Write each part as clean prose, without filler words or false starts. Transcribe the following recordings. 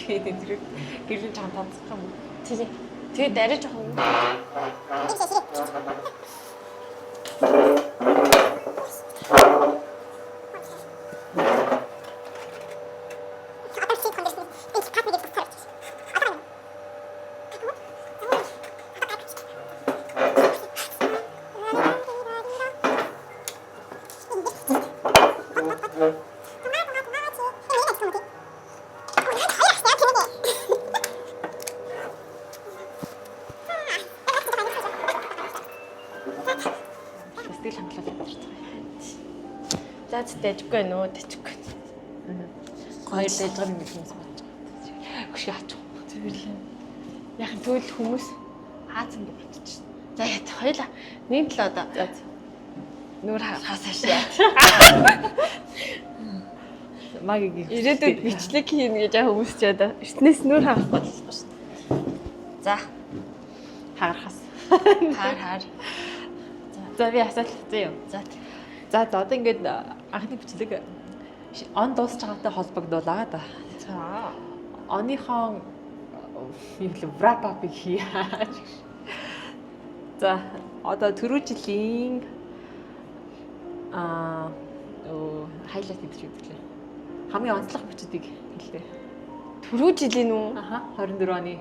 тэгээд тэр гэрлийн чам тооцох юм. Тэгээд арай жоохон. Сэтгэл хангалуун явуулж байгаа. За дэжгүй нөө дэжгүй. Хоёр дэжгэр юм хүмүүс бодож байгаа. Хөшөө хаачих. Зөвлөө. Яг тэгвэл хүмүүс хаацсан гэж бодчих. За яа хоёлаа нэг л одоо нүур хасаашаа. Магийн Ирээдүйд бичлэг хийн гэж хүмүүс ч одоо эртнээс нүур хаах бодлоо шүү дээ. За хагарахаас. Хаар. За би асуулт зөө. За одоо ингээд анхны бичлэг он дуусч байгаатай холбогдуулаа да. За Оныхон юу л wrap up-ыг хийж. За одоо түрүү жилийн хайлайт гэж үзлээ. Хамгийн онцлог бичүүдийг хэлээ. түрүү жилийн үү? 24 оны.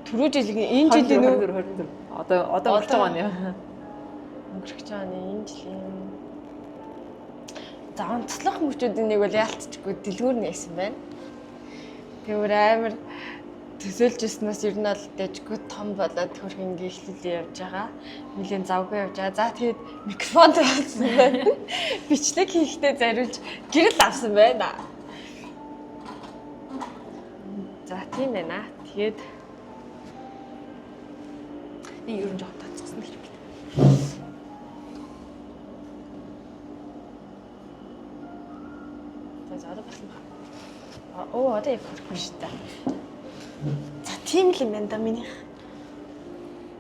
Түрүү жилийн энэ жилийн үү? 24. Одоо өнгөрч байгаа нь. Өнгөрч байгаа нь энэ жилийн. За онцлог мөчүүдийн нэг бол яалтчгүй дэлгүүр нээсэн байна. Тэгвэр амар төсөөлж ирснээс ер нь бол дэжгүй том болоод хөрхингийн эхлэлээ явж байгаа. Нилийн завгүй явж байгаа. За тэгээд микрофон тавьсан байна. Бичлэг хийхдээ зариулж гэрэл авсан байна. За тийм байна. Тэгээд Би ер нь жоох тацсан гэж байна. за одоо болсон байна. Одоо яг хөрөхгүй шүү дээ. За тийм л юм байна да миний.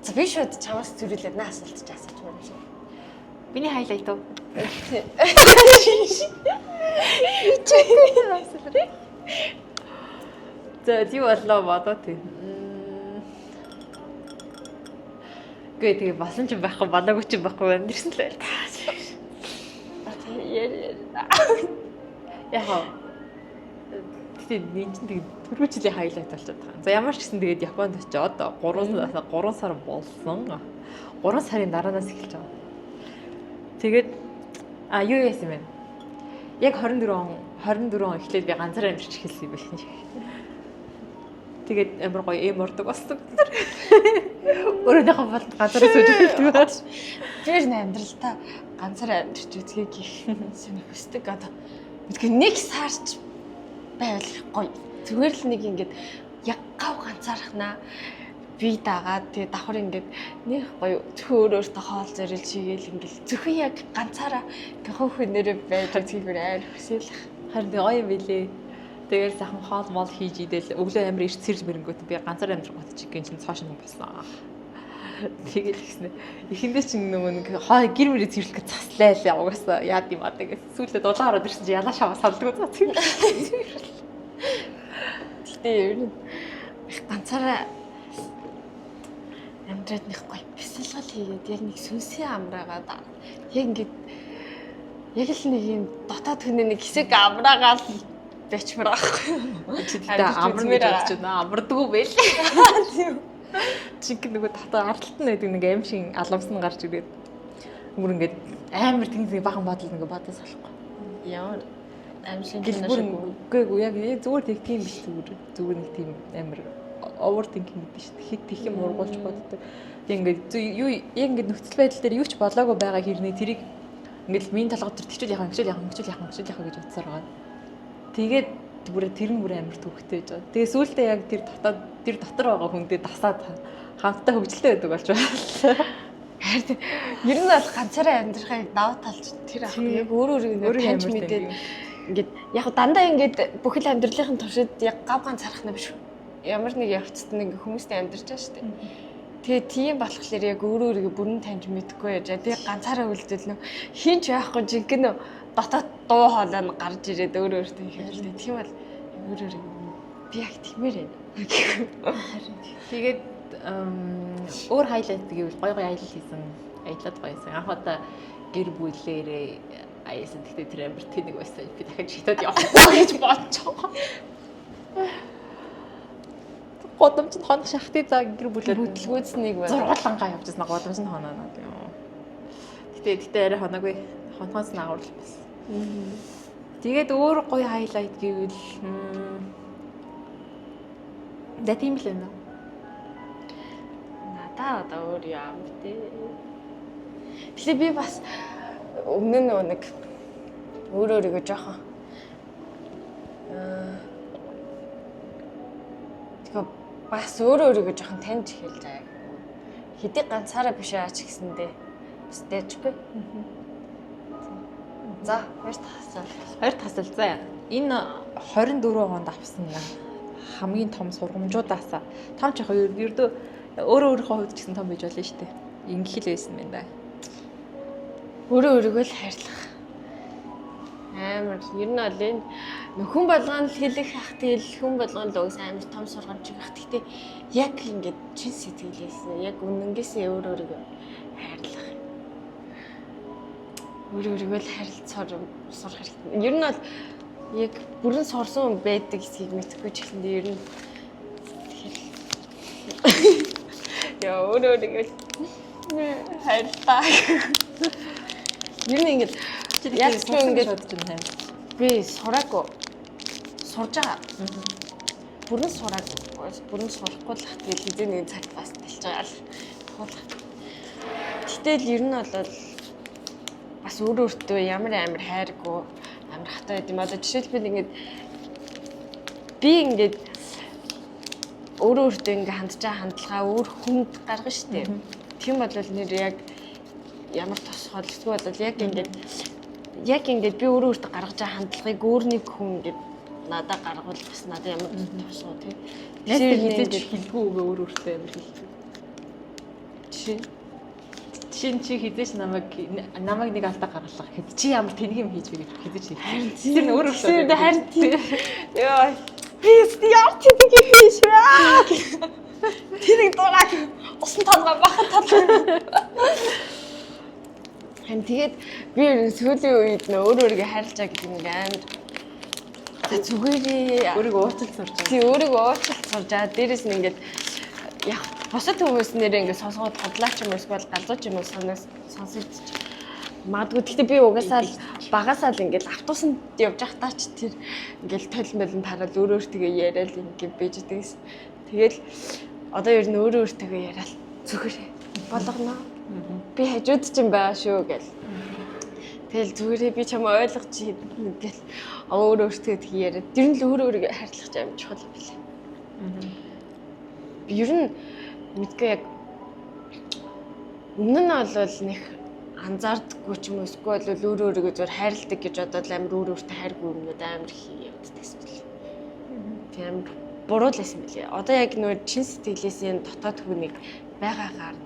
За би шууд чамаас зүрүүлээд наа асуулт ч асууж байна шүү. Миний хайлайт уу? За тий боллоо бодоо тий. Гээ тэгээ басан ч байхгүй балаагүй ч байхгүй байна гэсэн л байл. Яхаа. Тэгээд нэг чинь тэгээ түрүү жилийн хайлайт болчиход байгаа. За ямар ч гэсэн тэгээд Японд очиод 3 сар болсон. 3 сарын дараанаас эхэлж байгаа. Тэгээд юу яасан бэ? Яг 24 он эхлээд би ганцаараа амьдарч эхэлсэн юм байна. Тэгээд амар гоё эм ордог болсон. Өөрийнхөө бол ганцаараа сууж эхэлдэг байна. Тэр амьдралтаа ганцаараа амьдарч үзхийг сонир хүсдэг. Одоо мэдгүй нэг сарч байвал гоё. Зүгээр л нэг ингээд яг гав ганцаархнаа би дагаад тэгээ давхар ингээд нэг гоё зөвхөн өөртөө хоол зориулж хийгээл ингээд зөвхөн яг ганцаараа гохох нэрээ байж үзхийгээр амар хүсэл. Харин гоё юм билээ. Тэгэл сайхан хоол мол хийж идэл өглөө амар ирж сэрж мэрэнгүүт би ганцаар амьдрах гот чиг чинь цааш нэг болсон. Тэгэл ихснэ. Эхэндээ чинь нөгөө нэг хоо гэр мөрөө цэвэрлэх заслаа л угаасаа яад юм аа тэгээ сүүлдээ дулаа ороод ирсэн чи ялаа шаваа салдаг за цэвэрлэх. Гэтэ ер нь их ганцаараа амьдраад нэг гоё бясалгал хийгээд яг нэг сүнсээ амраагаад яг ингээд яг л нэг юм дотоод хүнээ нэг хэсэг амраагаад бэчмэр аахгүй. Тэгтээ амрмээр гэж байна. Амрдаггүй байл. Тийм. Чиг нөгөө татаа ардталт нь байдаг нэг аим шиг аламсан гарч ирээд бүр ингээд амар тэнгисний бахан бодол ингээ бодож салахгүй. Ямар аим шиг гэлбүргүй яг зүгээр тэг тийм биш зүгээр нэг тийм амар overthinking гэдэг шүү дээ. Хит их юм ургуулж боддог. Ингээд юу яг ингээд нөхцөл байдал дээр юу ч болоогүй байгаа хэрнээ тэрийг ингээд миний толгой төр тэгчүүл яхаа гэж утсаар байгаа. Тэгээд тэр нь бүр амар төвхтэй байж байгаа. Тэгээ сүүлдээ яг тэр дотор байгаа хүндээ дасаад хамтдаа хөвгөлтэй байдаг болж байна. Харин ер нь бол ганцаараа амьдрахыг даваа талч тэр ах яг өөрөө таньж мэдээд ингээд яг дандаа ингээд бүхэл амьдралын туршид яг гав ганц харах нь биш. Ямар нэг явцад нэг хүмүүстэй амьдарч байгаа шүү дээ. Тэгээ тийм болохоор яг өөрөө бүрэн таньж мэдгүй яж. Тэгээ ганцаараа үлдэл нөө хинч байхгүй жинхэнэ дотоод дуу хоолой нь гарч ирээд өөртөө хэлдэг. Тийм бол өөрөө Би яг тиймэр байна. Тэгээд өөр хайлайт гэвэл гой аялал хийсэн. Аялаад гоёсэн. Анх удаа гэр бүлээрээ аяасан. Тэгтээ тэр амар тэнэг байсан. Би дахиж хятад явахгүй гэж бодож байгаа. Годомч нь хонох шахтыг заа гэр бүлээр Хөдөлгөөцнийг байна. зургуулангаа явчихсан. Годомч нь хонооноо. Тэгтээ арай хоноогүй. Хонхоос нь агуулж бас. Тэгээд өөр гоё хайлайт гэвэл да тийм л байна. Надаа одоо өөр яам бэ? Тэгэхээр би бас өмнө нэг өөрийгөө жоохон тэгээ бас өөрийгөө жоохон таньж эхэлж байгаа. Хэдий ганцаараа биш аач гэсэндээ бас дэжгүй. За, хоёр тасал заа. Энэ 24 онд авсан хамгийн том сургамжуудаасаа том ч яг ердөө өөрийнхөө хувьд ч гэсэн том байж болно шүү дээ. Ингэх л байсан юм да. Өөрийгөө л хайрлах. Амар ер нь бол энэ хүн болгоно л хэлэх ах тэгэл хүн болгоно л угс амар том сургамж гэх. Гэхдээ яг ингэж чин сэтгэлээс яг үнэнгээсээ өөрийгөө хайрлах. Өөрийгөө л харилцаар сурах хэрэгтэй. Ер нь бол яг бүрэн сурсан байдаг гэдгийг мэдхгүй ч гэхэлдээ ер нь яа өөрийгөө хайрлаа. Ер нь ингэж яг ингэж бодож байна. Би сураагүй. Сурж байгаа. Бүрэн сураагүй. Бүрэн сурахгүй л хат тэгэл хэзээ нэг цагт бас талж байгаа л. Гэтэл ер нь бол бас өөртөө ямар амар хайргүй амар хатаа байд юм. Одоо жишээлбэл ингэж би ингэж өөртөө ингэ хандж байгаа хандлагаа өөр хүнд гаргана штеп. Тийм бол нэр яг ямар тосгол эсвэл бол яг ингэж би өөртөө гаргаж байгаа хандлагыг өөр нэг хүн ингэ надад гаргавал бас надад ямар тосгоо тий. Яг хийж хэлгүй өгөө өөртөө амар хэлдэг. Чи хизээч намайг нэг алдаа гаргалах гэхэд чи ямар тэнийг юм хийж вэ гэж хизээч хэлдэг. Тэр нь өөрөө шүү. Харин ёо. Би яар тэнийг хийж вэ? Тэнийг дураг усан толгой бахан толгой. Харин тэгээд би сүүлийн үед өөрийгөө хайрлаж байгаа гэдэг нэг амар зүгээрээ өөрийгөө уучлалт сурж байгаа. Тий өөрийгөө уучлалт сурж байгаа. Дээрээс нь ингээд яг босод хүмүүс нэрээ ингээд сонсгоод хотлаач юм эсвэл галзууч юм сонсогдчих. Магадгүй гэхдээ би угаасаа л багасаа л ингээд автобусанд явж байхдаа ч тэр ингээд толмолн тараад өөртөө яриад ингээд бийждэгс. Тэгэл одоо ер нь өөртөө яриад зүгээрээ болгоно. Би хажууд ч юм байгаа шүү гэл. Тэгэл зүгээрээ би чамаа ойлгож гэл өөртөө тэг яриад. Тэр нь л өөрийгөө хайрлах юм чухал юм билээ. Ер нь мэдгүй яг өмнө нь бол нэг анзаардаггүй ч юм уу эсвэл өөрийгөө зөв хайрладаг гэж бодоод амар өөртөө хайргүй юмнууд амар их явагддагс билээ. Тийм буруу л байсан билээ. Одоо яг нөр чин сэтгэлээс энэ дотоод хүнийг байгаагаар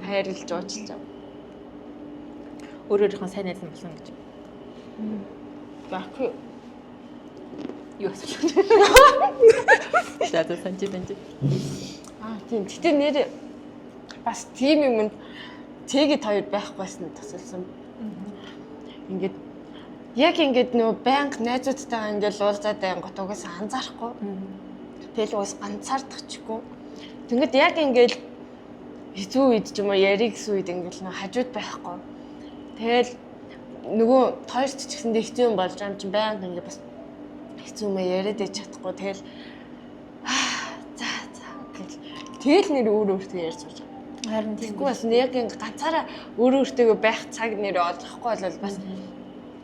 хайрлж уучлж байгаа. Өөрийнхөө сайн найз болсон гэж. Баггүй. Юу асууж байна? Санжи. Тийм. Гэтэ нэр бас тийм юмд тэгээд хоёр байхгүйсэн тусалсан. Ингээд яг ингээд нөө байнга найзуудтайгаа ингээд уулзаад байнгут угаасаа анзаарахгүй. Тэгэл уус ганцаардахчгүй. Тэнгэд яг ингээд хэцүү үед ч юм уу яриг гэсэн үед ингээд нөө хажууд байхгүй. Тэгэл нөгөө тоёрч ч гэсэндээ хэцүү юм болж байгаа юм чинь байнга ингээд бас хэцүү юм яриад ич чадахгүй. Тэгэл тэгэл нэр өөртөө ярьж сууж байгаа. Харин тэггүй бас яг ингэ ганцаараа өөртөө байх цаг нэр олохгүй бол бас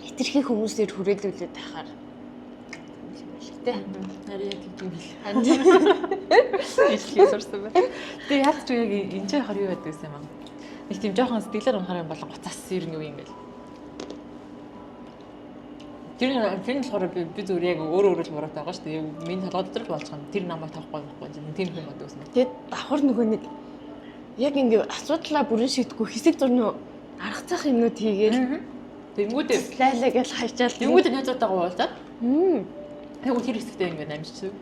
хитрхи хүмүүсээр хүрээлүүлээд байхаар тэ. Харин яг тийм л. Ишлээ сурсан байна. Тэгээ яг ч яг энэ ч яхаар юу байдаг гэсэн юм аа. Нэг тийм жоохон сэтгэлээр унахаар юм болон гоцаас ер нь юу юм бэ? Тэр нь болохоор би зүгээр яг өөрөө л мураатай байгаа шүү дээ. Миний толгой дотор л болчихно. Тэр намайг тавахгүй тийм юм байдаг гэсэн. Тэгээд давхар нөгөө нэг яг ингэ асуудлаа бүрэн шийдэхгүй хэсэг зурны аргацах юмнууд хийгээл. Тэнгүүдээ лайлаа гэж хайчаал. Тэнгүүдээ найзуудтайгаа уулзаад. Тэгвэл тэр хэсэгтээ ингэ намжчихв.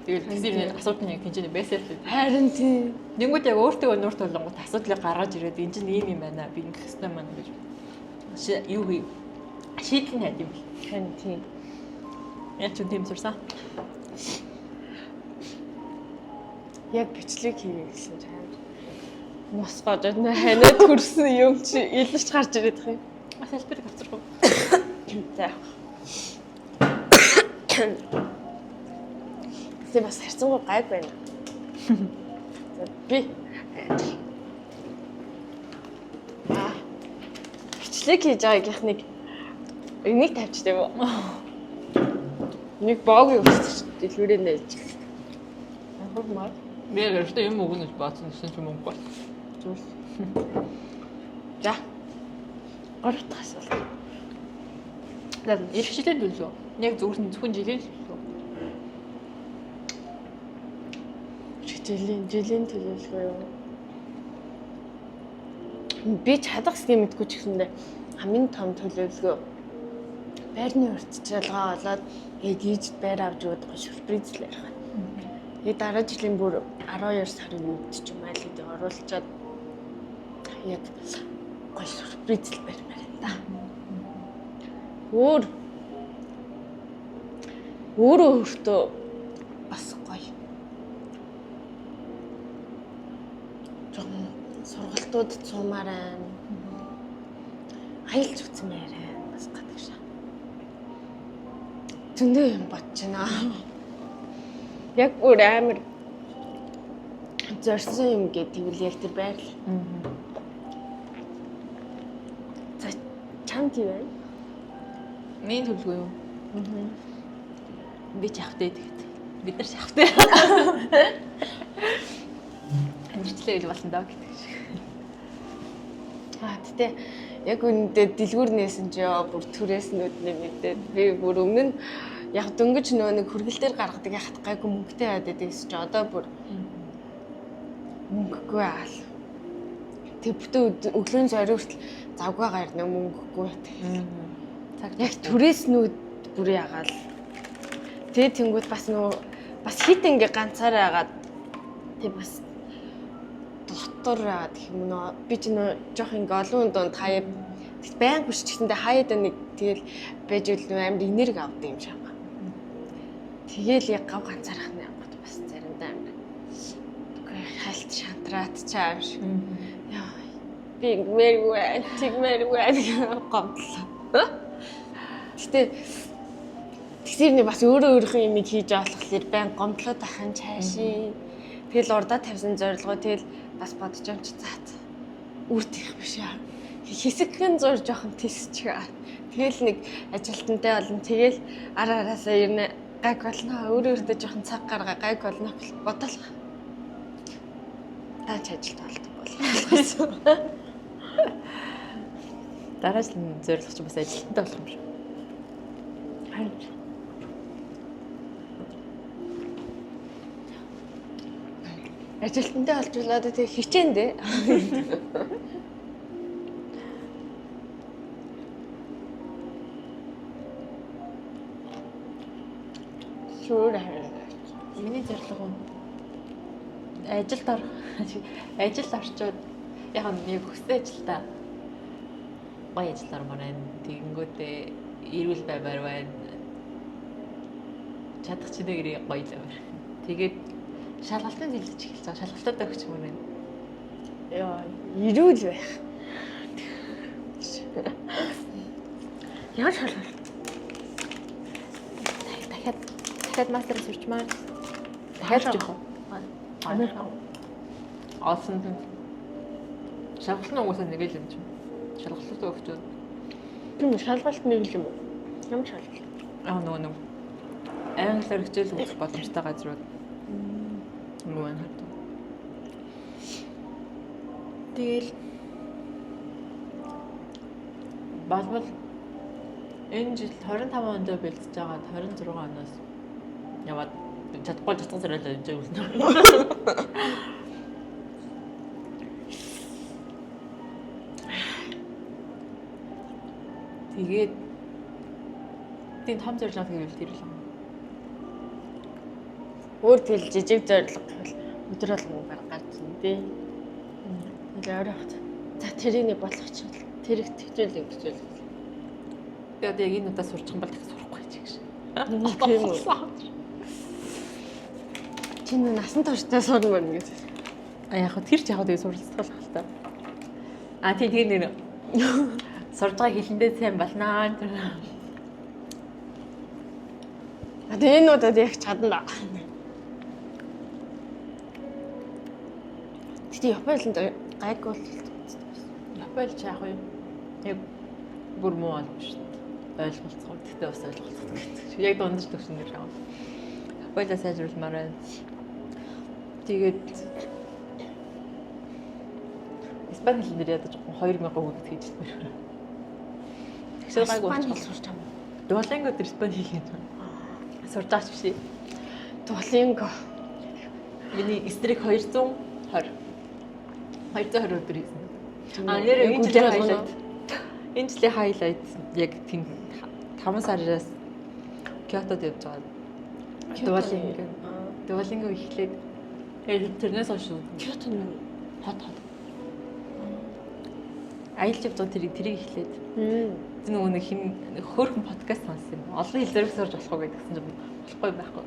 тэгэл тэсэрний асуудал нь яг тэнцэнэ байсаар л. Харин тийм. Нэгүүд яг өөртөө нуурт болонгот асуудлыг гаргаж ирээд энэ чинь ийм юм байна. Би ингэх хэвээр маань гэж. Юу хий. Шийдэл нь хайд юм бэл. Харин тийм. Яг ч тийм сурсан. Яг бичлэг хийе гэсэн чинь мосгоод ханаад хүрсэн юм чи илэрч гарч ирээд их юм. Салбар авчрах уу? За. Тэ бас харцангуй гайг байна. За би бичлэг хийж байгаагийнх нэг энийг тавьчихсан юм уу? Нэг боогийн өсч дэлгүүрээ нээж. Ахмаар. Би яг өөртөө юм өгнө гэж баасан гэсэн ч юм уу. Зүс. За. Горт асуулт. Яг ирэх жилийн төлөө. Яг зөвхөн жилийн төлөө. Жилийн төлөвлөгөө юу? Би чадах схем мэдгүй ч гэсэндээ хамгийн том төлөвлөгөө байрны урьдчилгаа болоод ээж байр авч өгдөг сюрприз л ярих. Тэгээд дараа жилийн бүр 12 сарын үед ч юм аа л гэдэг оруулчаад яг гоё сюрприз л барьмаар юм да. Өөртөө бас гоё. Сургалтууд цуумаар байна. Аялж үзсэн байраа бас гадаг шаа. Зөндөө юм бодчихно. Яг өөр амар зорьсон юм гэдэг тэгвэл яг тэр байр л. За чамд юу вэ? Миний төлөвлөгөө юу? Би ч явахтай тэгэхэд. Бид нар ч явахтай. Амжилтлаа гэж болсон даа гэдэг шиг. Тэгтээ яг үүндээ дэлгүүрнээс нь ч бүр түрээснүүд нэмэгдээд би бүр өмнө нь яг дөнгөж нэг хүргэл дээр гаргадаг яхад гайгүй мөнгөтэй байд гэсэн чи одоо бүр мөнгөгүй аал. Тэг бүтэн өглөөний зориг хүртэл завгаа гарна мөнгөгүй байдаг. Яг түрээснүүд бүр ягаал. Тэгээ тэнгууд бас бас хит ингээ ганцаараа ягаад тэг бас дотор яагаад гэх юм нөө би ч нөө жоох ингээ олон донд хаяа баян хүчтэйсэндээ хаяада нэг тэгэл байж үл амар энерги авдаг юм шиг. Тэгэл яг гав ганцаарах нь янгот бас заримдаа амар. Үгүй хальт шантраат чаав шиг. Яа. Би тэгмэргүй гомдлоо. Тэгсэрний бас өөрийнхөө юм хийж авахлаар байн гомдлоод ахын цаашаа. Тэгэл урдаа тавьсан зорилгоо тэгэл бас бодож юм чи заац. Үрдих биш аа. Хэсэгхэн зур жоохон тисчгээ. Тэгэл нэг ажилтнтай болон тэгэл араасаа ирнэ гайг болно. Өөрөөрөө жоохон цаг гаргаа гайг болно бодолго. Таач ажилт болдог болох. Дараагийн зорилго ч бас ажилтнтай болох юм шиг. Харин ажилтнтай болж болоод тэг хичээн дээ. Шүүр харин. Миний зорилго ажил орчоод яг нэг хөстэй ажилдаа гоё ажиллаар байна. Тэгэнгүүтээ эрүүл баймаар байна. Чадах чигээр гоё л байна. Тэгээд шалгалтын зэлж эхэлж байгаа. Шалгалтаа өгч мөр байна. Яа, эрүүл байх. Яа шалгалт. Дахиад мастер сурчмаар. Дахиад жоох. Америк. Олсон. Шалгалт нь угаасаа нэг л юм чинь. Шалгалтаа өгчөө. Тийм шалгалт нэг л юм уу? Ямар шалгалт? Нөгөө англиар хичээл үзэх боломжтой газрууд. Нөгөө нь хат. Тэгэл болбол энэ жил 25 онд бэлдэж байгаа 26 оноос яваад чадахгүй жатсан зэрэг л явж байгаа. Тэгээд тийм том зорилго гэвэл тэр л юм. Өөр тэгэл жижиг зориг гэвэл өдөр болгон баг гарч ирнэ дээ. Тэгэл орой хат. За тэрийг болгочих. Тэрийг тэгжүүл ингэжүүл. Тэгээд яг энэ удаа сурчих юм бол дахиж сурахгүй ч гэж. Тийм үү. Чи насан туршдаа сурна мөн гэж. Яг тэр ч яг тэгээ суралцах л та. Тийм тэгээ нэр сурж байгаа хэлэндээ сайн болноо. Тэгээ энэ удаад яг чадна. Тэгтээ Японд гайгүй бол Японд ч яг юу яг бүр муу аль биш. Ойлголцоо. Тэгтээ бас ойлголцоо гэдэг. Яг дундаж төвшин нэр аа. Японд сайжруулмаар байна. Тэгээд Испани хэл нэр ядаж 2000 хүүхэд хийж байна. Тэгшээ гайгүй Испани хэл сурч байгаа юм. Дуолинго дээр Испани хэл хийж байна. Сурж байгаа ч биш ээ. Дуолинго. Миний эстрэг 220 өдөр хийсэн. Нэр энэ жилийн хайлайт. Энэ жилийн хайлайт яг тийм 5 сараас Киотод явж байгаа. Дуолинго ихлээд тэрнээс хойш Киото нь хот. Аялж явж байгаа тэрийг ихлээд. Нөгөө нэг хин хөөрхөн подкаст сонсон юм. Олон хэл зэрэг сурж болох уу гэдгсэн чинь болохгүй байхгүй.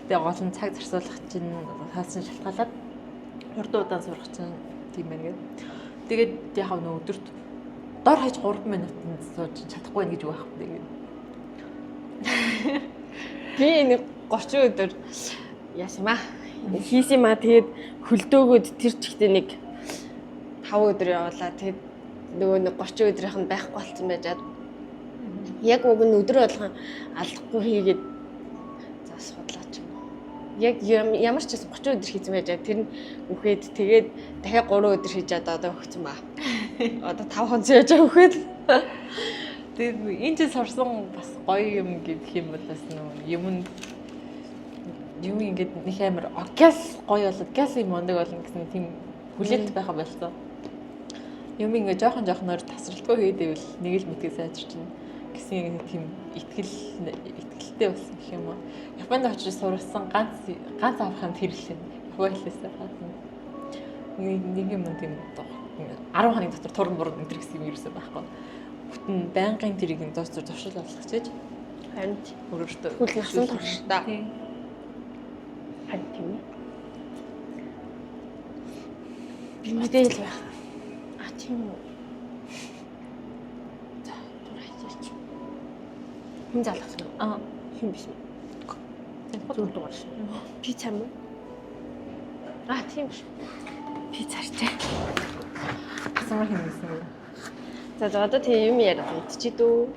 Гэтэ гол нь цаг зарцуулах чинь хаасан шалтгаалаад урд удаан сурах чинь тийм байна гэдэг. Тэгээд яг нөгөө өдөрт дор хаяж 3 минутанд сууж чадахгүй байх гэж юу байхгүй тэгээд. Би энэ 30 өдөр яасан юм аа. Хийсэн маа тэгээд хөлдөөгөөд тэр чигтээ нэг 5 өдөр явуулаа. Тэгээд нөгөө нэг 30 өдрийнх нь байхгүй болсон байжаад яг уг нь өдөр болгон алдахгүй хийгээд за судлаач юм. Яг ямар ч гэсэн 30 өдөр хийсэн байжаа тэр нь үхээд тэгээд дахиад 3 өдөр хийж одоо өгсөн ба. Одоо 5 хоног яаж өгөхөд. Тэгээд энэ ч сурсан бас гоё юм гэх юм бол бас нөгөө юм ингээд нэг амар газ гоё болоод газ юм ондаг болно гэсэн тийм хүлээлт байха болсон. Юм ингээд жоохон тасралтгүй хийдэвэл нэг л мэдээ сайжирч чинь гэсэн тийм итгэлтэй болсон гэх юм уу. Японд очиж сурсан ганц авах юм тэр л юм. Японлээсээ гадна нэг юм тийм 10 хоног дотор туран буруу энэ гэсэн юм ерөөсөө байхгүй. Бүтэн байнгын тэрийг зуршил болгох чиж. Харин өөрөөсөө хүл насан туршдаа. Харин тийм ээ. Би мэдээл байх. Тийм үү. За, тураач. Хин залгасан. Хин биш. Зүр дугаар шин. Пицца мөн. Тийм шүү. Пицца арчаа. асуумаар хийсэн. За одоо тийм юм яриад чи дүү.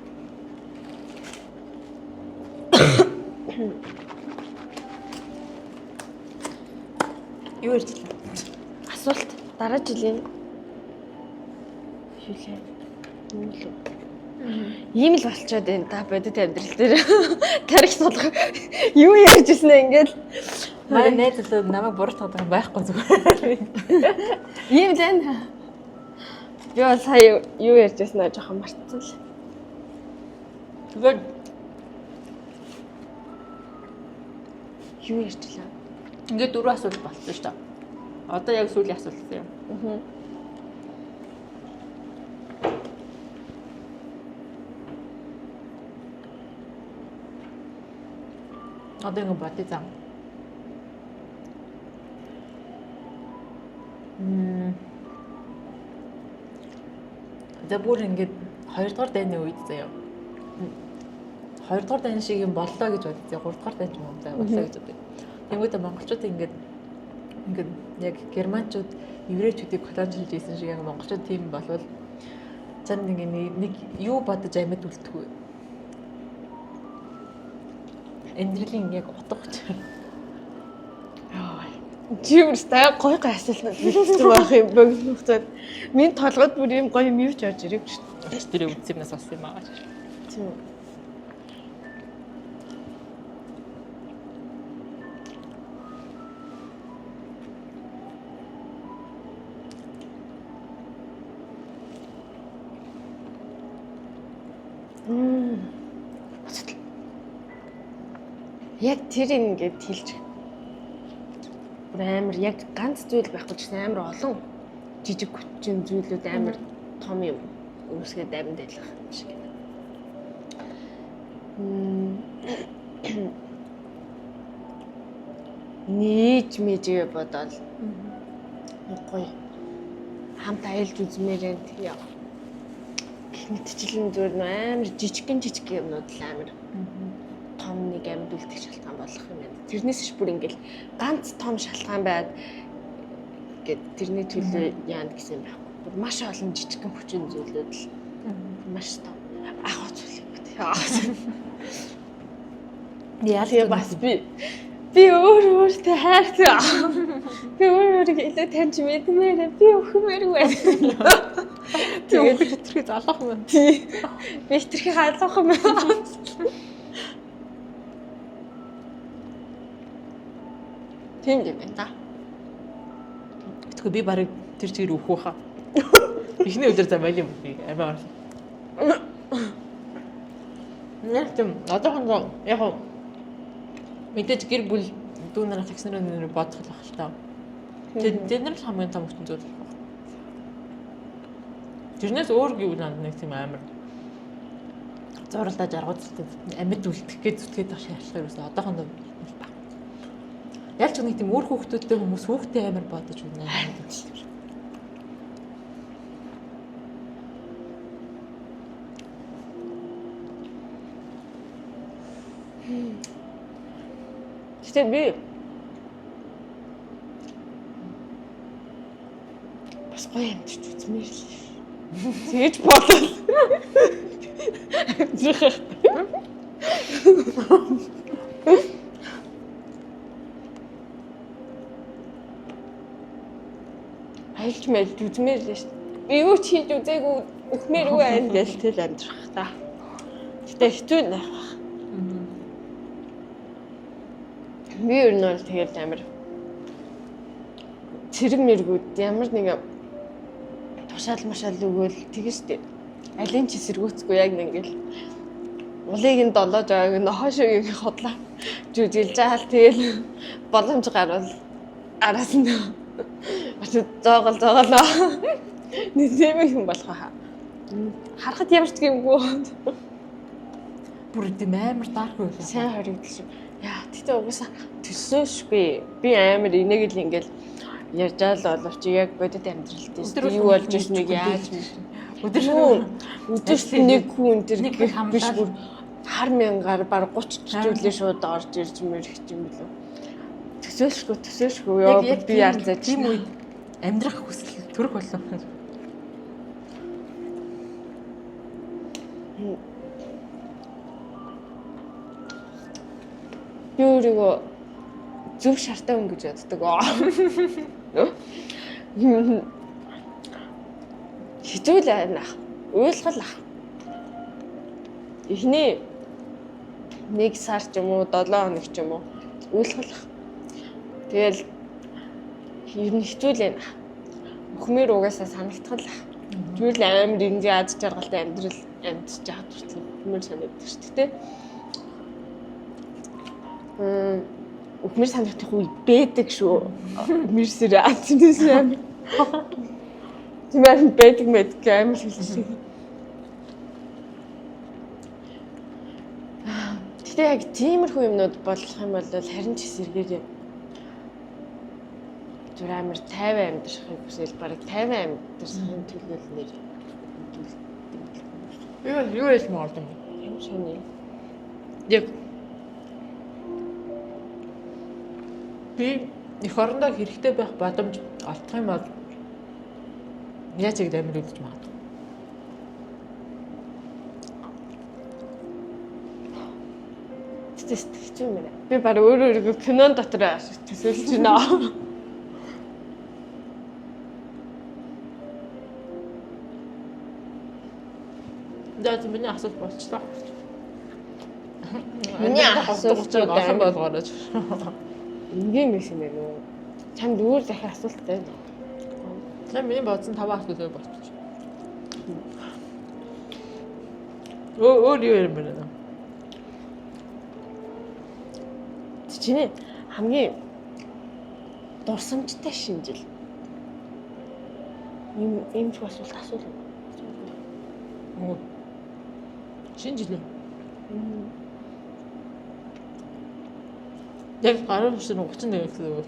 Юу ярьж байна? Асуулт дараа жилийн шүлээ. Ийм л болчиход байна. Та бодит амьдрал дээр тарих толгой юу ярьж ирсэн ингээд Манай найз л намайг буруутгаад байхгүй зүгээр. Ийм л энэ. Би бол сая юу ярьж ирсэн жоохон мартсан л. Тэгээд юу ярьчлаа? ингээд 4 асуулт болсон шүү дээ. Одоо яг сүүлийн асуулт юм. Одоо ингэ бодъё зам. За бүр ингээд 2 дугаар дайны үед заяа. 2 дугаар дайны шиг юм боллоо гэж бодъё. 3 дугаар дайн ч юм уу заяа боллоо гэж бодъё. Тэнгүүтээ монголчууд ингээд яг германчууд еврейчүүдийг колонилж ийсэн шиг яг монголчууд тийм болвол чанд нэг юу бодож амьд үлдэхгүй. Эндрэлийн яг утга учир. Жимстай гой асуулт хэлсэн байх юм богинохтой. Миний толгойд бүр юм гоё юм юу ч орж ирээгүй шүү дээ. Тэр үдсэмнээс болсон юм аа. Тийм. Яг тэр ингээд хэлж бүр амар яг ганц зүйл байхгүй ч гэсэн амар олон жижиг хүчин зүйлүүд амар том юм үүсгээд амьд байлах юм шиг. Нийж мэжээ бодоод гоё хамт аялж үзмээр энэ яа. Гэх мэтчлэн зүгээр амар жижиг юмнууд л амар том нэг амьд үлдэх шалтгаан болох юм байна. Тэрнээс ч бүр ингээл ганц том шалтгаан байд гэд тэрний төлөө яана гэсэн юм байхгүй. Бүр маш олон жижигхэн хүчин зүйлүүд л маш том ахуй зүйл юм байна. Яа бас би өөртөө хайртай. Би өөрийгөө илүү таньж мэдмээр би өхмээргүй байна. Тэгээд хэтэрхий залах юм. Би хэтэрхий хаалгах юм. Тийм юм байна. Тэгэхгүй би барыг тэр чигээр өөхөх хаа. Эхний өдөр замайл юм би амиа. නැтэм одоохондоо яг мэдээж гэр бүл дүү нараа такс нарын бодох л байх л та. Тэд нар хамгийн том хүчин зүйл байна. Тэрнээс өөр гэвэл нэг тийм амар зуралдаа жаргуулдаг амьд үлдэх гэж зүтгээд байх шаардлага юусэн одоохондоо байна. Яг ч нэг тийм өөр хүүхдүүдтэй хүмүүс хүүхдээ амар бодож байна. Гэтэ би бас гоё амтч үзмээр л. Тэгэж бодлоо. Айлч мэл үзмээр л шүү. Би юу ч хийж үзээгүй өхмээргүй байна гэж тэл амьдрах та. Гэтэ хэцүү нэх. Би ер нь бол тэгэл амар цэрэг мэргүүд ямар нэг тушаал машаал өгөөл тэгэж штэ. Алийн ч эсэргүүцгүй яг ингээл улыг нь долоож байгааг нь хошоогийн хотлаа жүжиглж байгаа л тэгэл боломж гарвал араас нь зоогол нэг юм болох хаа. Харахад ямар ч гэмгүй. Бүр тийм амар дарк байлаа. Сайн хоригдчих. Яа, тэгтээ угаасаа төсөөшгүй. Би амар энийг л ингээл ярьж аа л боловч яг бодит амьдралд юу болж ирснийг яаж өдөрт нэг хүн тэр биш бүр хар мянгаар баг 30 жилийн шууд орж ирж мэрэх юм билүү. Төсөөшгүй ёо би яарцаа тийм үед амьдрах хүсэл төрөх болов. Би өөрийгөө зөв шартай хүн гэж боддог. Хизүүл байна. Уйлгал ах. Эхний 1 сар ч юм уу 7 хоног ч юм уу уйлгал ах. Тэгэл ер нь хизүүл байна. Өхмөр угаасаа санагдтал ах. Зүгээр л амар инжи аз жаргалтай амьдрал амьдж байгаа хүртэл өхмөр санагддаг шүү дээ. Өхмөр санагдах үе байдаг шүү. Мэрсэр атнээс амар. Тиймэр байдаг мэд амар хэлсэн. Гэтэ яг тиймэрхүү юмнууд болох юм бол харин ч эсэргээр зүр амар 50 амьдрахыг хүсвэл бараг 50 амьдрахын төлөөлнөр. Юу яаш мордом. Юм шоны. Яг би их орондоо хэрэгтэй байх боломж олдох юм бол яаж яг амир үлдэж магадгүй. Тэст хэцүү юм байна. Би баг өөрийгөө кинон дотор төсөөлж байна. Дээд миний асуулт болчихлоо. Миний асуулт олон болгоорой. Ингийн биш юм байна уу? Чамд өөр дахин асуулт байна уу? За миний бодсон 5 асуулт болчих. Өөр юу юм бэ? Чиний хамгийн дурсамжтай шинэ жил. Ийм ч асуулт асуулаа. Оо. Шинэ жил. Яг гараа шин 31 гэдэг үү?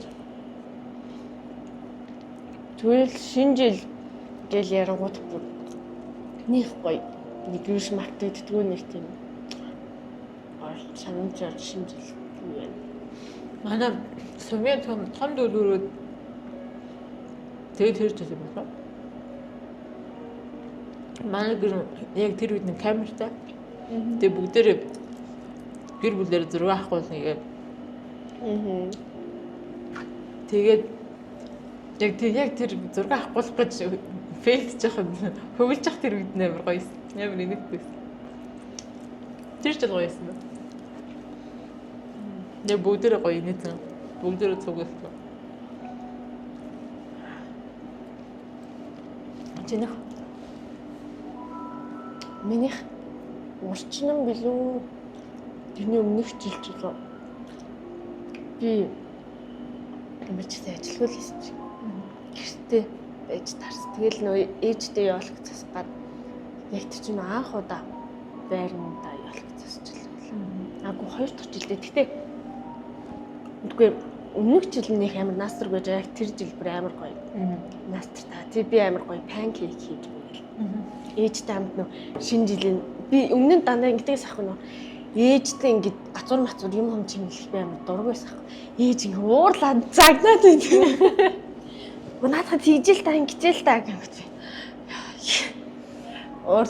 Тэгвэл шинэ жил гэл ярангууд бүр нэг гоё нэг юуш мартагддгүй нэг тийм санамжаар шинэ жил юу вэ? Манай сумын том дөрөврөө тэгээд хэрэг жил байна. Манай гэр яг тэр үед нэг камертай. Тэгээд бүгдээрээ гэр бүлээр зураг авахгүй нэгээ. Тэгээд яг тэр зураг авахгүй гэж фейлж яхад хөвөлж явах тэр үед нээр гоё. Ямар нэгтэйс. Тэр ч гоё юм. Яг бүгдээрээ гоё нэтэн. Бүгдээрээ цугласан. Чинийх Минийх урчнан билүү тэрний өмнөх жил ч болоо би эмчтэй ажилгүй л хийсэн чинь гэртээ байж тарс. Тэгэл нөө ээжтэй явуулах цас гад яг тэр чинь анх удаа байранда явуулах цас жил байлаа. Агуу 2 дахь жилдээ. Гэтэ үгүй өмнөх жил минийх амар наастар байж яг тэр жил бүр амар гоё. Наастар та. Тэг би амар гоё панкейк хийж байл. Ээжтэй хамт нөө шинэ жилийн би өмнө нь дандаа ингэдэгс ах нөө ээжтэй ингэж гацуур мацуур юм чимэлэх би амар дургүйс ах. Ээж ингэ уурлаад загнаад байд. Наадах тийжэл та ингэжэл та гэж. Уур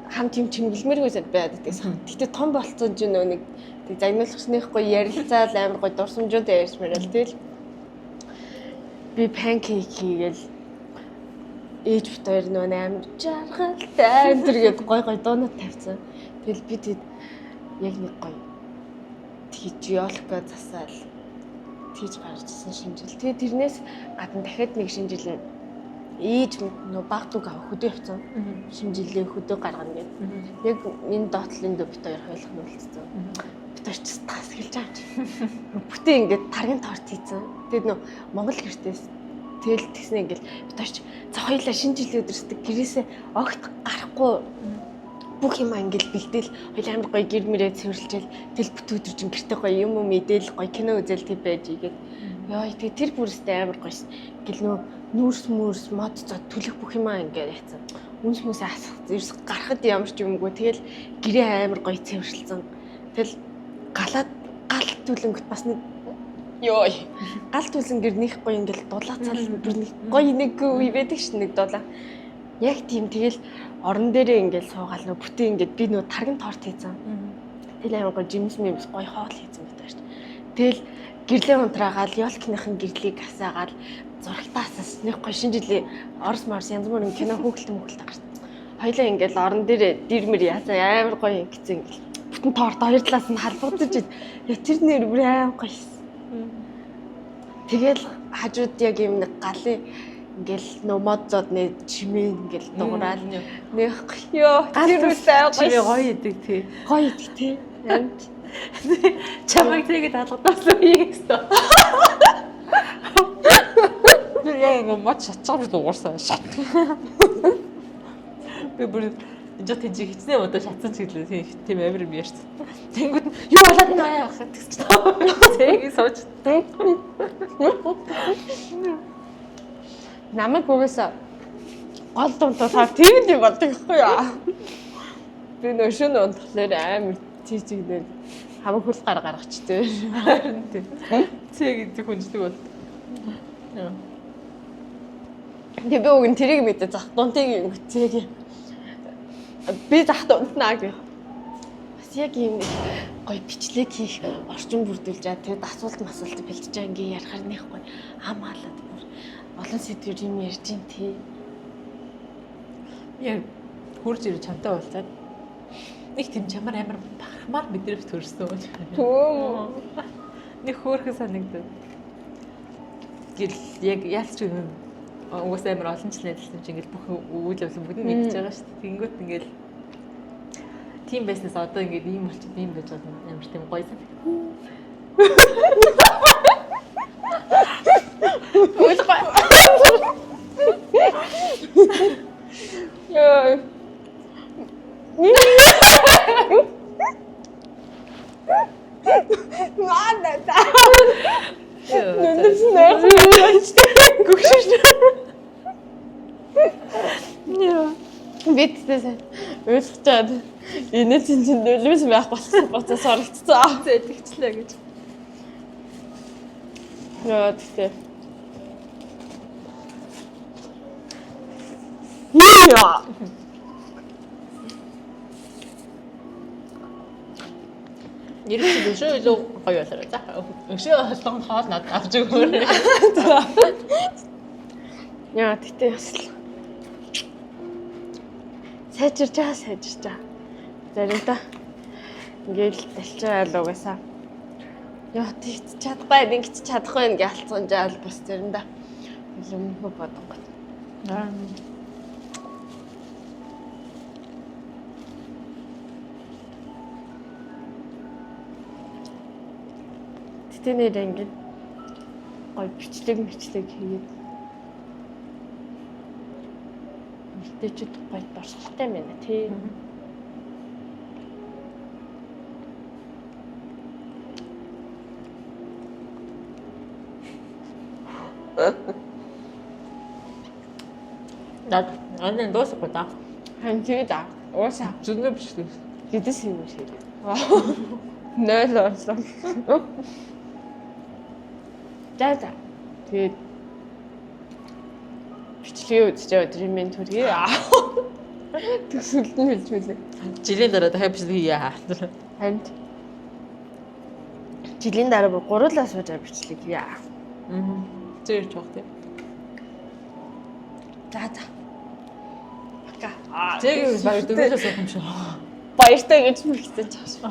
хамт юм чимгэлмэргүйсэд байгаад гэдэгс. Гэтэ том болцсон ч нөө нэг тэг загнуулахсныхгүй ярилцаал амар гоё дурсамжуудаа ярьж мэрэл тэгэл би панкейк хийгээл ээж бит хоёр нөө амар жаргалтай энэ гээд гой дуунууд тавьсан. Тэгэл би тэд яг нэг гоё тийж ёолко засаал тийж гарчсан шинэ жил. Тэгээ тэрнээс гадна дахиад нэг шинэ жил ээж нөө баг дүг авах хөдөө явцсан. Шинэ жилийн хөдөө гаргана гээд. Яг энэ доотлын дөө бит хоёр хойлох нь үлдсэн. Бит хоёр ч тас хэлж байгаа юм чи. Бүтээ ингээд таргын торт хийсэн. Тэгээд нөө Монгол гэртээс тэгэл тэгснэ ингээл бит хоёр ч за хоёлаа шинэ жилийн өдрөсдөг гэрээсээ огт гарахгүй бүх юм ингээл бэлдээл хоёул амар гоё гэр мөрөө цэвэрлжээл тэл бүт өдөр чинь гэртээ гоё юм мэдээл гоё кино үзэл тэг байж игээд ёо тэг тэр бүрстэй амар гоёс ингээл нөө нүүрс мод зод төлөх бүх юм ингээд яцсан үнс мүсээ асах зэрс гарахад ямар ч юмгүй тэгэл гэрээ амар гоё цэвэрлсэн тэгэл галаад гал түлэнгөт бас нэг ёо гал түлэнгэр нэх гоё ингээл дулаацал бүр нэг гоё нэг үе байдаг ш нэг дулаа яг тийм тэгэл орон дээрээ ингээл суугаал нөө бүтээ ингээд би нөө таргын торт хийсэн. Тэгэл амар гоё жимс мэмс гоё хоол хийсэн байдаг ш. Тэгэл гэрлээ унтраагаал ёлкныхын гэрлийг асаагаал зурагтаасаас нэг гоё шинэ жилийн Орос Марс янз бүрийн кино хөөгөлт гарсан. Хоёлаа ингээл орон дээрээ дэрмэр ясаа амар гоё ингэсэн ингээл бүтэн торт хоёр талаас нь халбагдаж тэр нэр бүр амар гоё. Тэгэл хажууд яг юм нэг галын ингээл нөө мод зод нэ чимээ ингээл дуурал нэх ёо тэр үстэй гоё идэг тий. Гоё идэг тий. Амт чамайг тэгээд алгадаас үеийг өстөө. Яг мод шатчаар дуурсан шат. Би бүр энэ тийж хичнээн удаа шатсан ч гэлээ тийм амир юм ярьсан. Тэнгүүд юу болоод энэ аяа хахад тэгч таа. Зэгийг сууж. Намайг угаасаа гол дунтахаар тийм юм болдог байхгүй яа. Би нөшөн унтахлаар амар чичигдээд хамаг хөл гаргачтэй. Харин тийм. Цэг гэдэг хүнжлэг бол. Тэгээ би уг нь тэрийг мэдээ зах дунтыг юм цэг. Би зах дунтнаа гэх. Бас яг юм гоё бичлэг хийх орчин бүрдүүлж байгаа. Тэгээд асуулт бэлдэж байгаа ингээ ярахаар нэхгүй хамаалаад бүр олон сэдвэр юм ярьж ин тий. Яг хурж ирж чамтай болцоод нэг тийм чамар амар бахармаар мэдрэмж төрсөн. Төө. Нэг хөөрхөн санагдав. Гэл яг яалч юм уус амар олон жил найзлсан чинь ингээл бүх үйл явдал бүгд мэдчихэж байгаа шүү дээ. Тэнгүүт ингээл тийм байснаас одоо ингээд ийм болчиход ийм байж байгаа амар тийм гоё санагдав. Яа. Маната. Битээс уйлчаад энэ чинь нөлөөс байх болсон боцоос орогдсон. Зэтгчлээ гэж. Яа тэгтээ. Яа. Нэрээс өшөө илүү гоё болоо за. Өшөө холтон хоол надад авч өгөөрэй. Яа тэгтээ ясл. Сайжирчаа. Заримдаа ингээл талчаал угаасаа. Яа тэгт чадахгүй ингэж чадахгүй ингээ алцсан жаал бас заримдаа юм бодонгот. Тэгтээ нэр ингээ гой бичлэг хийгээд мэдээчд гой дурсгалтай байна тий. Наад анаа дуусахгүй та. Хан тэгээд ууса Зүнэ биш үү? гэдэс юм шиг. 0 орсон. За. Тэгээд бичлэгээ үзчихээ өдрийн минь төргий. Төсөлд нь хэлж мэлээ. Жилийн дараа дахиад бичлэг хийя. Ханд. Жилийн дараа бүр гурлаа суужаа бичлэг хийя. Зэрэг жоох тийм. За. Бака. Зэрэг баяр дөнгөж суух юм шиг. Баяртай гэж мэлсэн чааш. За.